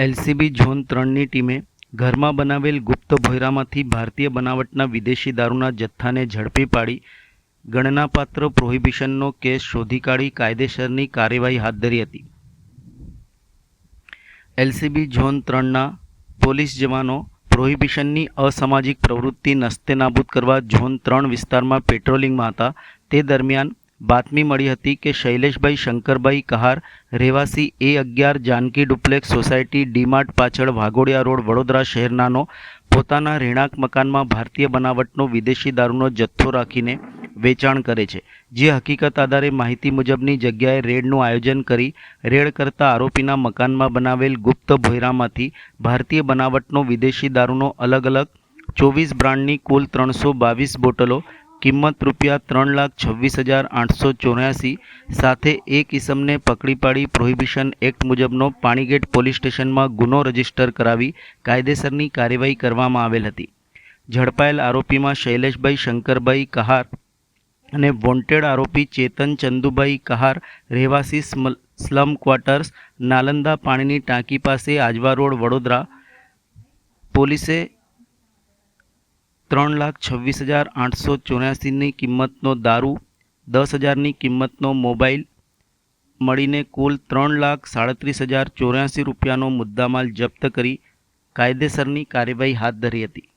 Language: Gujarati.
એલસીબી ઝોન 3ની ટીમે ઘરમાં બનાવેલ ગુપ્ત ભોંયરામાંથી ભારતીય બનાવટના વિદેશી દારૂના જથ્થાને ઝડપી પાડી ગણનાપાત્ર પ્રોહિબિશનનો કેસ શોધી કાઢી કાયદેસરની કાર્યવાહી હાથ ધરી હતી. એલસીબી ઝોન 3ના પોલીસ જવાનો પ્રોહિબિશનની અસામાજિક પ્રવૃત્તિ નસ્તેનાબૂદ કરવા ઝોન 3 વિસ્તારમાં પેટ્રોલિંગમાં હતા. તે દરમિયાન બાતમી મળી હતી કે શૈલેષભાઈ શંકરભાઈ કહાર રહેવાસી A11 Janaki duplex society DMart પાછળ વાઘોડિયા રોડ વડોદરા શહેરનાનો પોતાના રહેણાંક મકાનમાં ભારતીય બનાવટનો વિદેશી દારૂનો જથ્થો રાખીને વેચાણ કરે છે. જે હકીકત આધારે માહિતી મુજબની જગ્યાએ રેડનું આયોજન કરી રેડ કરતા આરોપીના મકાનમાં બનાવેલ ગુપ્ત ભોંયરામાંથી ભારતીય બનાવટનો વિદેશી દારૂનો અલગ અલગ 24 બ્રાન્ડની કુલ 322 બોટલો કિંમત ₹3,26,884 સાથે એક ઇસમને પકડી પાડી પ્રોહિબિશન એક્ટ મુજબનો પાણીગેટ પોલીસ સ્ટેશનમાં ગુનો રજીસ્ટર કરાવી કાયદેસરની કાર્યવાહી કરવામાં આવેલ હતી. ઝડપાયેલ આરોપીમાં શૈલેષભાઈ શંકરભાઈ કહાર અને વોન્ટેડ આરોપી ચેતન ચંદુભાઈ કહાર રહેવાસી સ્લમ ક્વાર્ટર્સ નાલંદા પાણીની ટાંકી પાસે આજવા રોડ વડોદરા. પોલીસે 3,26,884ની કિંમતનો દારૂ, 10,000ની કિંમતનો મોબાઈલ મળીને કુલ ₹3,37,084નો મુદ્દામાલ જપ્ત કરી કાયદેસરની કાર્યવાહી હાથ ધરી હતી.